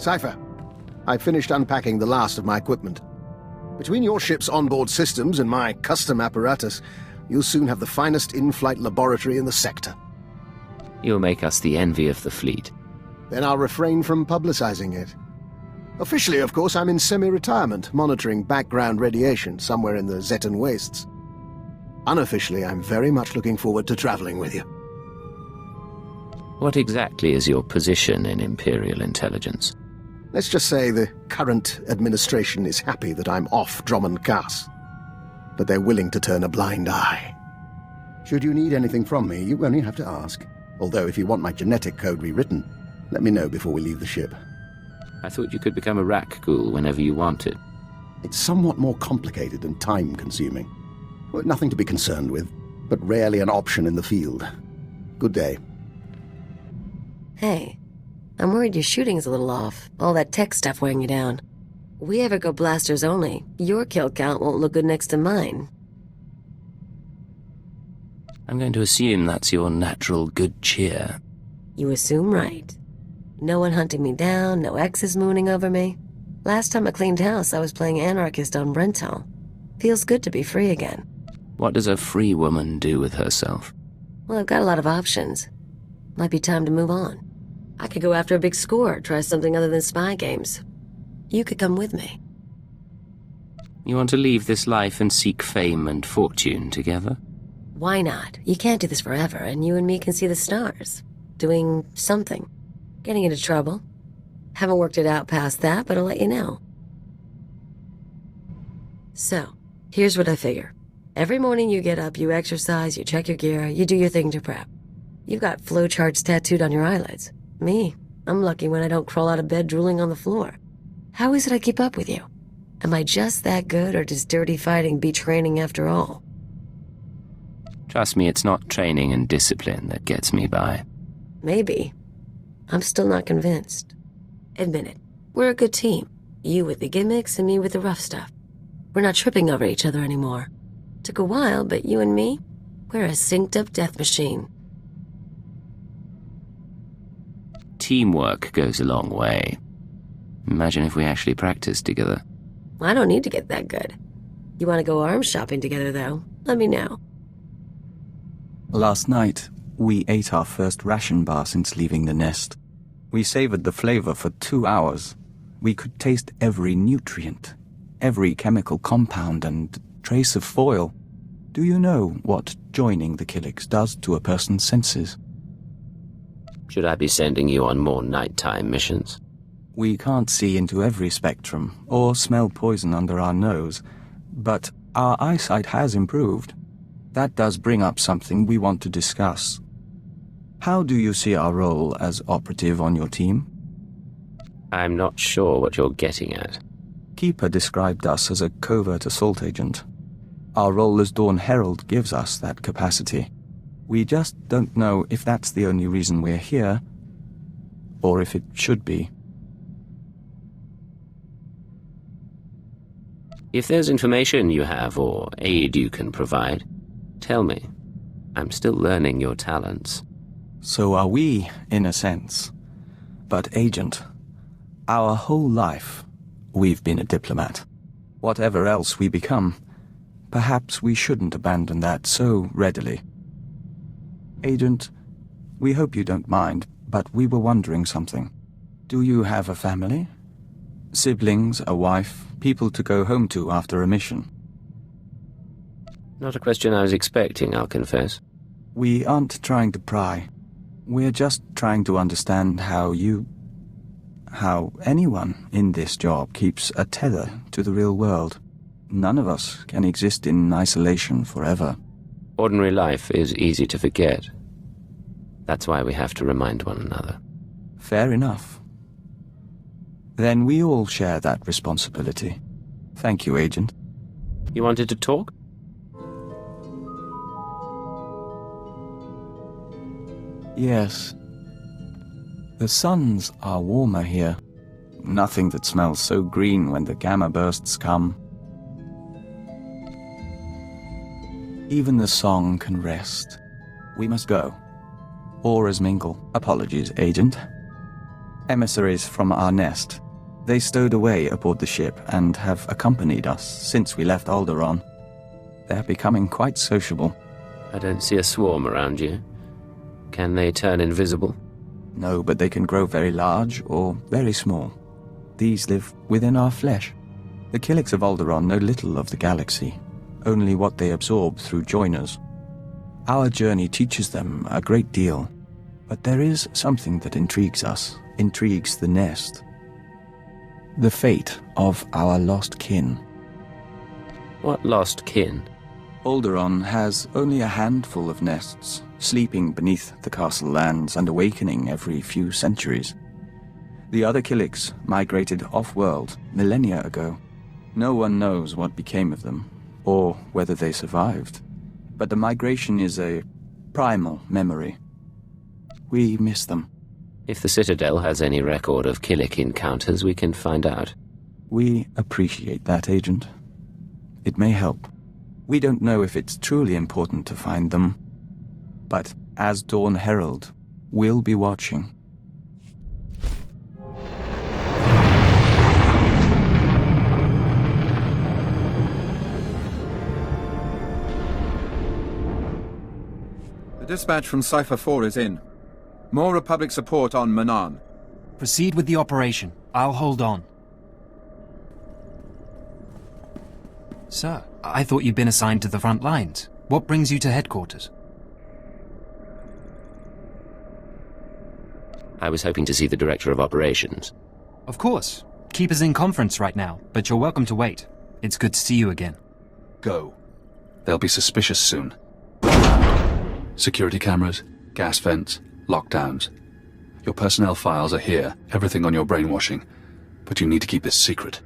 Cypher, I finished unpacking the last of my equipment. Between your ship's onboard systems and my custom apparatus, you'll soon have the finest in-flight laboratory in the sector. You'll make us the envy of the fleet. Then I'll refrain from publicizing it. Officially, of course, I'm in semi-retirement, monitoring background radiation somewhere in the Zetan wastes. Unofficially, I'm very much looking forward to traveling with you. What exactly is your position in Imperial intelligence? Let's just say the current administration is happy that I'm off Drummond Cass. But they're willing to turn a blind eye. Should you need anything from me, you only have to ask. Although if you want my genetic code rewritten, let me know before we leave the ship. I thought you could become a rack ghoul whenever you wanted. It's somewhat more complicated and time-consuming. Well, nothing to be concerned with, but rarely an option in the field. Good day. Hey, I'm worried your shooting's a little off. All that tech stuff weighing you down. We ever go blasters only, your kill count won't look good next to mine. I'm going to assume that's your natural good cheer. You assume right. No one hunting me down, no exes mooning over me. Last time I cleaned house, I was playing anarchist on Brental. Feels good to be free again. What does a free woman do with herself? Well, I've got a lot of options. Might be time to move on. I could go after a big score, try something other than spy games. You could come with me. You want to leave this life and seek fame and fortune together? Why not? You can't do this forever, and you and me can see the stars. Doing something. Getting into trouble. Haven't worked it out past that, but I'll let you know. So, here's what I figure. Every morning you get up, you exercise, you check your gear, you do your thing to prep. You've got flowcharts tattooed on your eyelids. Me, I'm lucky when I don't crawl out of bed drooling on the floor. How is it I keep up with you? Am I just that good, or does dirty fighting beat training after all? Trust me, it's not training and discipline that gets me by. Maybe. I'm still not convinced. Admit it. We're a good team. You with the gimmicks and me with the rough stuff. We're not tripping over each other anymore. Took a while, but you and me, we're a synced-up death machine. Teamwork goes a long way. Imagine if we actually practiced together. I don't need to get that good. You want to go arms shopping together, though? Let me know. Last night, we ate our first ration bar since leaving the nest. We savored the flavor for 2 hours. We could taste every nutrient, every chemical compound and trace of foil. Do you know what joining the Killiks does to a person's senses? Should I be sending you on more nighttime missions? We can't see into every spectrum or smell poison under our nose, but our eyesight has improved. That does bring up something we want to discuss. How do you see our role as operative on your team? I'm not sure what you're getting at. Keeper described us as a covert assault agent. Our role as Dawn Herald gives us that capacity. We just don't know if that's the only reason we're here, or if it should be. If there's information you have or aid you can provide, tell me. I'm still learning your talents. So are we, in a sense. But, Agent, our whole life, we've been a diplomat. Whatever else we become, perhaps we shouldn't abandon that so readily. Agent, we hope you don't mind, but we were wondering something. Do you have a family? Siblings, a wife, people to go home to after a mission? Not a question I was expecting, I'll confess. We aren't trying to pry. We're just trying to understand how anyone in this job keeps a tether to the real world. None of us can exist in isolation forever. Ordinary life is easy to forget. That's why we have to remind one another. Fair enough. Then we all share that responsibility. Thank you, Agent. You wanted to talk? Yes. The suns are warmer here. Nothing that smells so green when the gamma bursts come. Even the song can rest. We must go. Or as mingle. Apologies, Agent. Emissaries from our nest. They stowed away aboard the ship and have accompanied us since we left Alderaan. They're becoming quite sociable. I don't see a swarm around you. Can they turn invisible? No, but they can grow very large or very small. These live within our flesh. The Killiks of Alderaan know little of the galaxy, only what they absorb through joiners. Our journey teaches them a great deal, but there is something that intrigues us, intrigues the nest. The fate of our lost kin. What lost kin? Alderaan has only a handful of nests, sleeping beneath the castle lands and awakening every few centuries. The other Killiks migrated off-world millennia ago. No one knows what became of them, or whether they survived. But the migration is a primal memory. We miss them. If the Citadel has any record of Killik encounters, we can find out. We appreciate that, Agent. It may help. We don't know if it's truly important to find them, but as Dawn Herald, we'll be watching. The dispatch from Cipher 4 is in. More Republic support on Manan. Proceed with the operation. I'll hold on. Sir, I thought you'd been assigned to the front lines. What brings you to headquarters? I was hoping to see the Director of Operations. Of course. Keeper's in conference right now, but you're welcome to wait. It's good to see you again. Go. They'll be suspicious soon. Security cameras, gas vents, lockdowns. Your personnel files are here, everything on your brainwashing. But you need to keep this secret.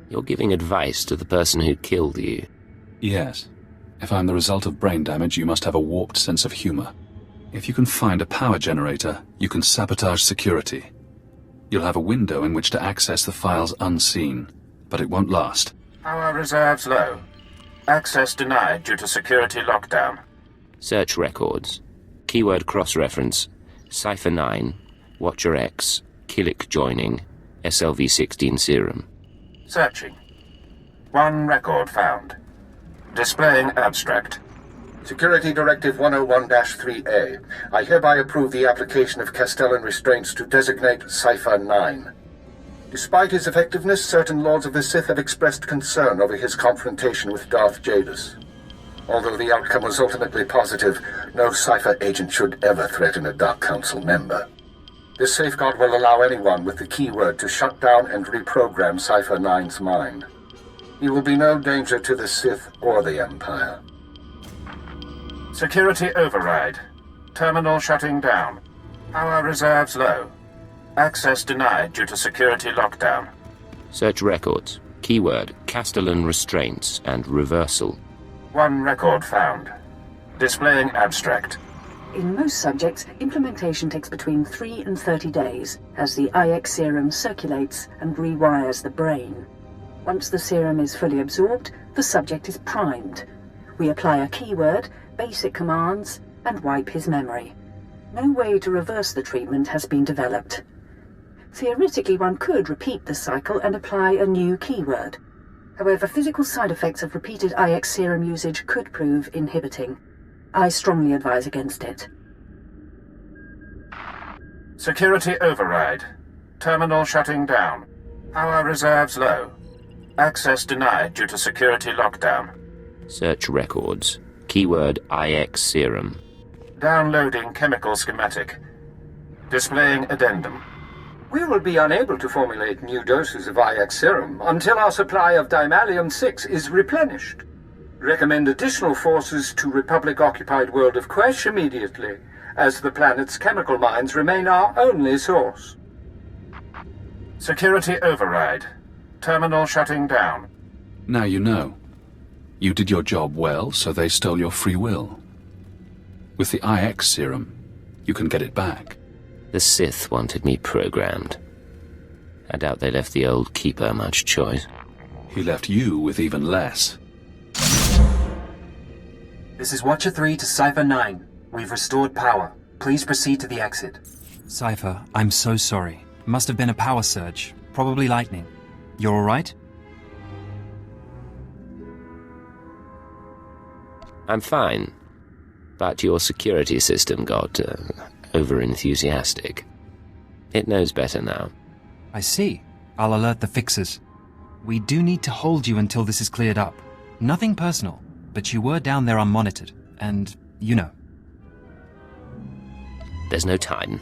You're giving advice to the person who killed you. Yes. If I'm the result of brain damage, you must have a warped sense of humor. If you can find a power generator, you can sabotage security. You'll have a window in which to access the files unseen, but it won't last. Power reserves low. Access denied due to security lockdown. Search records. Keyword cross-reference. Cipher 9. Watcher X. Killik joining. SLV-16 serum. Searching. One record found. Displaying abstract. Security Directive 101-3A. I hereby approve the application of Castellan restraints to designate Cipher 9. Despite his effectiveness, certain Lords of the Sith have expressed concern over his confrontation with Darth Jadus. Although the outcome was ultimately positive, no Cipher agent should ever threaten a Dark Council member. This safeguard will allow anyone with the keyword to shut down and reprogram Cipher 9's mind. He will be no danger to the Sith or the Empire. Security override. Terminal shutting down. Power reserves low. Access denied due to security lockdown. Search records. Keyword Castellan restraints and reversal. One record found. Displaying abstract. In most subjects, implementation takes between 3 and 30 days, as the IX serum circulates and rewires the brain. Once the serum is fully absorbed, the subject is primed. We apply a keyword, basic commands, and wipe his memory. No way to reverse the treatment has been developed. Theoretically, one could repeat the cycle and apply a new keyword. However, physical side effects of repeated IX serum usage could prove inhibiting. I strongly advise against it. Security override. Terminal shutting down. Power reserves low. Access denied due to security lockdown. Search records. Keyword IX serum. Downloading chemical schematic. Displaying addendum. We will be unable to formulate new doses of IX serum until our supply of Dimalium-6 is replenished. Recommend additional forces to Republic-occupied world of Quesh immediately, as the planet's chemical mines remain our only source. Security override. Terminal shutting down. Now you know. You did your job well, so they stole your free will. With the IX serum, you can get it back. The Sith wanted me programmed. I doubt they left the old Keeper much choice. He left you with even less. This is Watcher 3 to Cipher 9. We've restored power. Please proceed to the exit. Cipher, I'm so sorry. Must have been a power surge, probably lightning. You're alright? I'm fine. But your security system got over-enthusiastic. It knows better now. I see. I'll alert the fixers. We do need to hold you until this is cleared up. Nothing personal, but you were down there unmonitored, and you know. There's no time.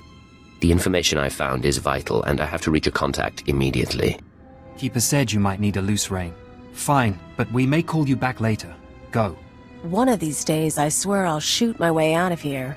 The information I found is vital, and I have to reach a contact immediately. Keeper said you might need a loose rein. Fine, but we may call you back later. Go. One of these days, I swear I'll shoot my way out of here.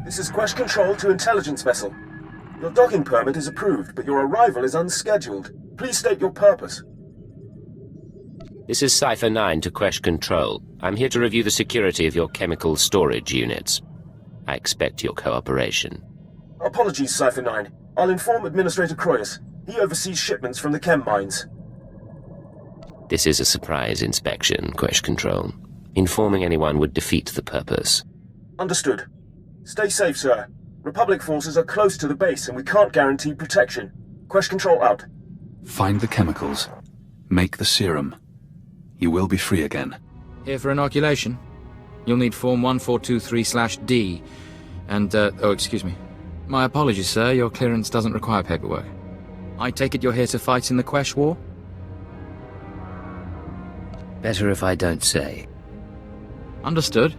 This is Quest Control to Intelligence Vessel. Your docking permit is approved, but your arrival is unscheduled. Please state your purpose. This is Cypher 9 to Quest Control. I'm here to review the security of your chemical storage units. I expect your cooperation. Apologies, Cypher 9. I'll inform Administrator Croyas. He oversees shipments from the chem mines. This is a surprise inspection, Quest Control. Informing anyone would defeat the purpose. Understood. Stay safe, sir. Republic forces are close to the base and we can't guarantee protection. Quest Control out. Find the chemicals. Make the serum. You will be free again. Here for inoculation. You'll need Form 1423/D. And, oh, excuse me. My apologies, sir. Your clearance doesn't require paperwork. I take it you're here to fight in the Quesh War? Better if I don't say. Understood.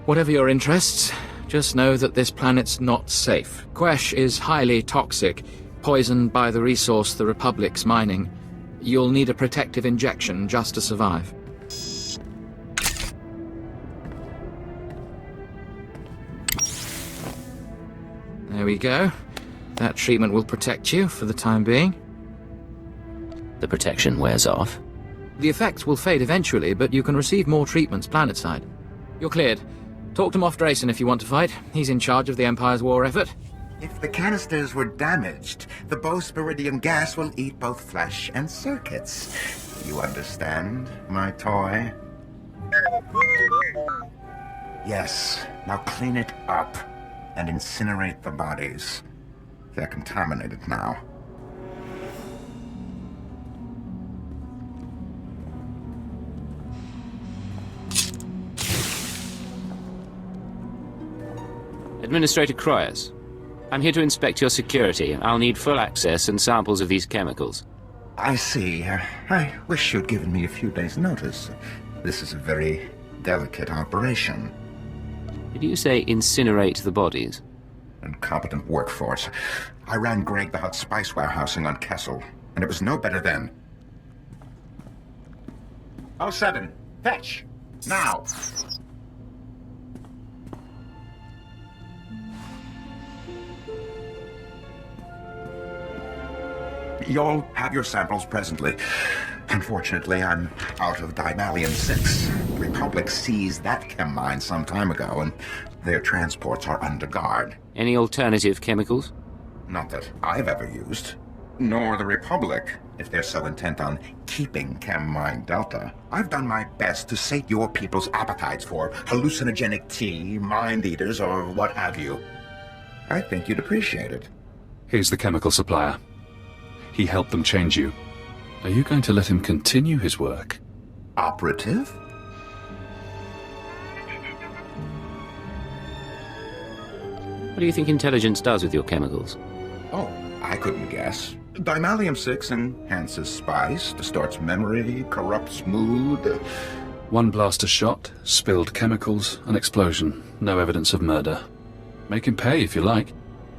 Whatever your interests, just know that this planet's not safe. Quesh is highly toxic, poisoned by the resource the Republic's mining. You'll need a protective injection just to survive. There we go. That treatment will protect you for the time being. The protection wears off? The effects will fade eventually, but you can receive more treatments planetside. You're cleared. Talk to Moff Drayson if you want to fight. He's in charge of the Empire's war effort. If the canisters were damaged, the Bospiridium gas will eat both flesh and circuits. You understand, my toy? Yes, now clean it up and incinerate the bodies. They're contaminated now. Administrator Croyas, I'm here to inspect your security. I'll need full access and samples of these chemicals. I see. I wish you'd given me a few days' notice. This is a very delicate operation. Did you say incinerate the bodies? Incompetent workforce. I ran Greg the Hutt spice warehousing on Kessel, and it was no better then. 07, fetch! Now! You'll have your samples presently. Unfortunately, I'm out of Dimalium-6. Republic seized that chem mine some time ago, and their transports are under guard. Any alternative chemicals? Not that I've ever used. Nor the Republic, if they're so intent on keeping Chem Mine Delta. I've done my best to sate your people's appetites for hallucinogenic tea, mind-eaters, or what have you. I think you'd appreciate it. He's the chemical supplier. He helped them change you. Are you going to let him continue his work? Operative? What do you think intelligence does with your chemicals? Oh, I couldn't guess. Dimalium-6 enhances spice, distorts memory, corrupts mood. One blaster shot, spilled chemicals, an explosion. No evidence of murder. Make him pay if you like.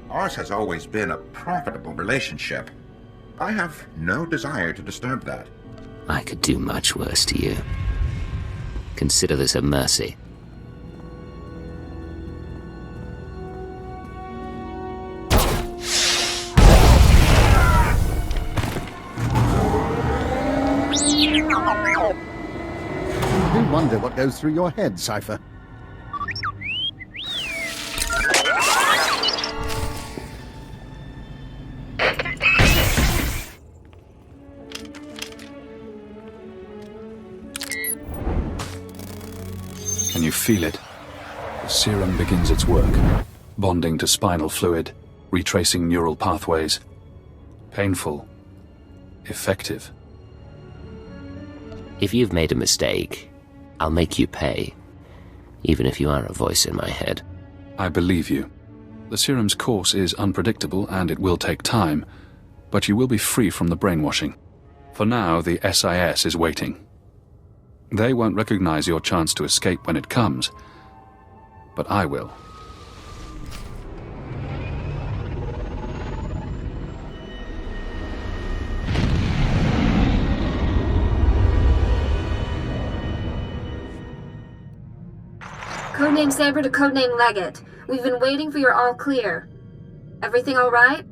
Ours has always been a profitable relationship. I have no desire to disturb that. I could do much worse to you. Consider this a mercy. I do wonder what goes through your head, Cypher. Can you feel it? The serum begins its work, bonding to spinal fluid, retracing neural pathways. Painful. Effective. If you've made a mistake, I'll make you pay, even if you are a voice in my head. I believe you. The serum's course is unpredictable and it will take time, but you will be free from the brainwashing. For now, the SIS is waiting. They won't recognize your chance to escape when it comes, but I will. Codename Saber to Codename Leggett. We've been waiting for your all clear. Everything all right?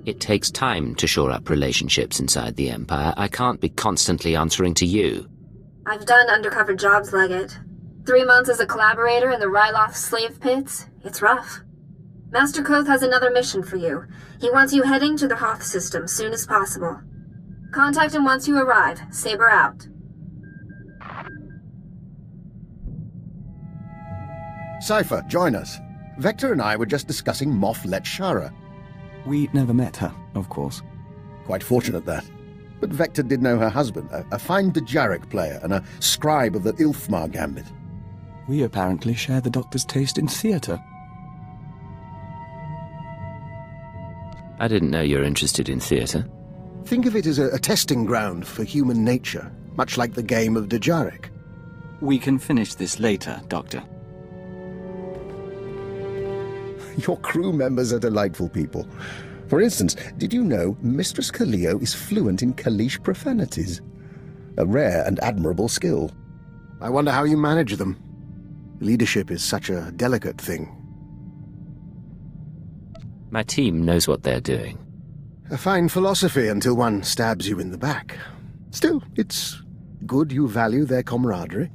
It takes time to shore up relationships inside the Empire. I can't be constantly answering to you. I've done undercover jobs, Leggett. 3 months as a collaborator in the Ryloth slave pits. It's rough. Master Koth has another mission for you. He wants you heading to the Hoth system soon as possible. Contact him once you arrive. Saber out. Cypher, join us. Vector and I were just discussing Moff Letshara. We never met her, of course. Quite fortunate, that. But Vector did know her husband, a fine Dejaric player and a scribe of the Ilfmar Gambit. We apparently share the Doctor's taste in theatre. I didn't know you're interested in theatre. Think of it as a testing ground for human nature, much like the game of Dejaric. We can finish this later, Doctor. Your crew members are delightful people. For instance, did you know Mistress Kaleo is fluent in Kalish profanities? A rare and admirable skill. I wonder how you manage them. Leadership is such a delicate thing. My team knows what they're doing. A fine philosophy until one stabs you in the back. Still, it's good you value their camaraderie.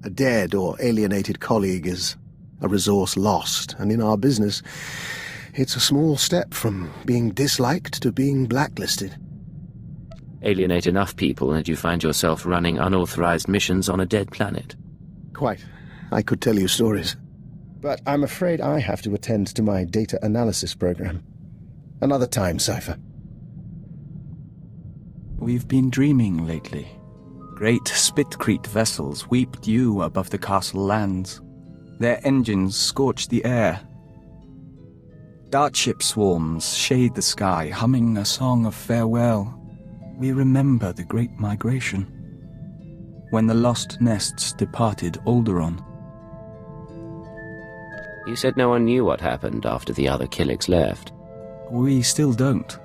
A dead or alienated colleague is a resource lost, and in our business, it's a small step from being disliked to being blacklisted. Alienate enough people and you find yourself running unauthorized missions on a dead planet. Quite. I could tell you stories. But I'm afraid I have to attend to my data analysis program. Another time, Cypher. We've been dreaming lately. Great Spitcrete vessels weep dew above the castle lands. Their engines scorch the air. Dartship swarms shade the sky, humming a song of farewell. We remember the Great Migration, when the lost nests departed Alderaan. You said no one knew what happened after the other Killiks left. We still don't.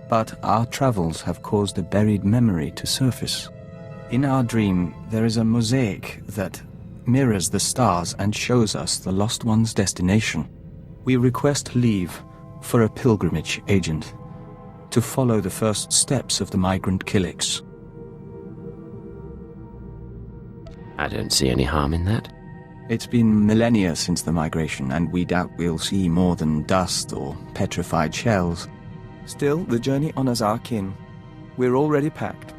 But our travels have caused a buried memory to surface. In our dream, there is a mosaic that mirrors the stars and shows us the lost one's destination. We request leave for a pilgrimage, Agent, to follow the first steps of the migrant Killiks. I don't see any harm in that. It's been millennia since the migration, and we doubt we'll see more than dust or petrified shells. Still, the journey honors our kin. We're already packed.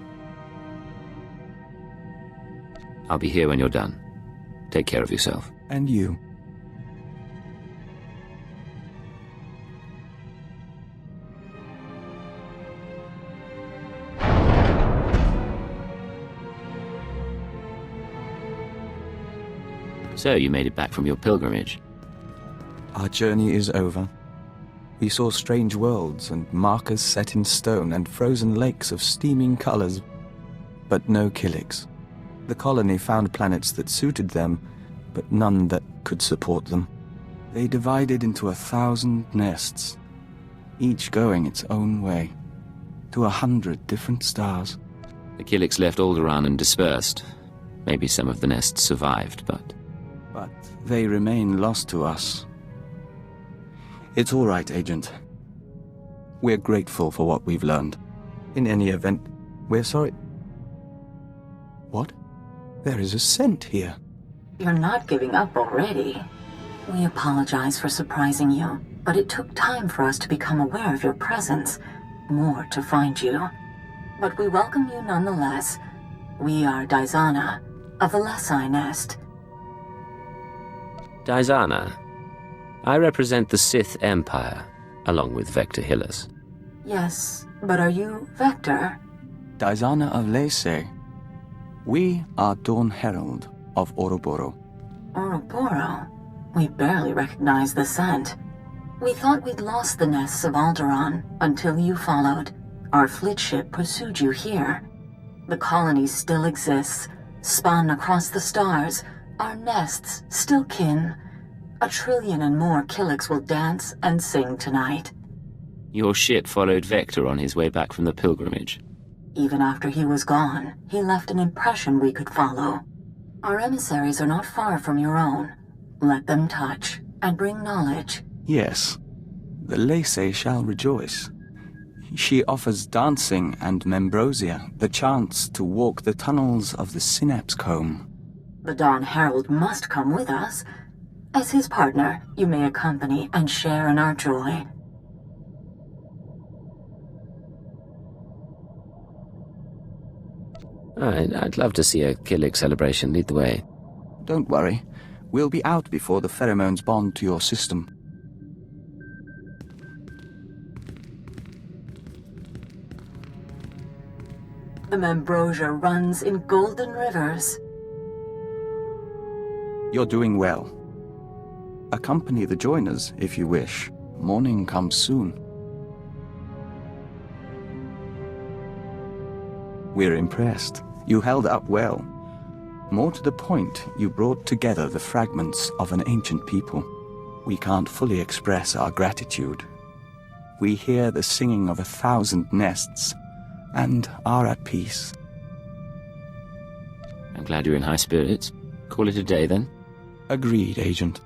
I'll be here when you're done. Take care of yourself. And you. So, you made it back from your pilgrimage. Our journey is over. We saw strange worlds and markers set in stone and frozen lakes of steaming colors, but no Killiks. The colony found planets that suited them, but none that could support them. They divided into 1,000 nests, each going its own way, to 100 different stars. The Killiks left Alderaan and dispersed. Maybe some of the nests survived, but they remain lost to us. It's all right, Agent. We're grateful for what we've learned. In any event, We're sorry. What? There is a scent here. You're not giving up already. We apologize for surprising you, but it took time for us to become aware of your presence, more to find you. But we welcome you nonetheless. We are Daizana, of the Lesai Nest. Daizana. I represent the Sith Empire, along with Vector Hillis. Yes, but are you Vector? Daizana of Lesai. We are Dawn Herald of Ouroboros. Ouroboros? We barely recognize the scent. We thought we'd lost the nests of Alderaan until you followed. Our fleet ship pursued you here. The colony still exists, spun across the stars. Our nests still kin. 1 trillion and more Killiks will dance and sing tonight. Your ship followed Vector on his way back from the pilgrimage. Even after he was gone, he left an impression we could follow. Our emissaries are not far from your own. Let them touch and bring knowledge. Yes, the Lesai shall rejoice. She offers dancing and Membrosia the chance to walk the tunnels of the Synapse Comb. The Dawn Herald must come with us. As his partner, you may accompany and share in our joy. I'd love to see a Killik celebration lead the way. Don't worry. We'll be out before the pheromones bond to your system. The Membrosia runs in golden rivers. You're doing well. Accompany the joiners if you wish. Morning comes soon. We're impressed. You held up well. More to the point, you brought together the fragments of an ancient people. We can't fully express our gratitude. We hear the singing of 1,000 nests, and are at peace. I'm glad you're in high spirits. Call it a day, then? Agreed, Agent.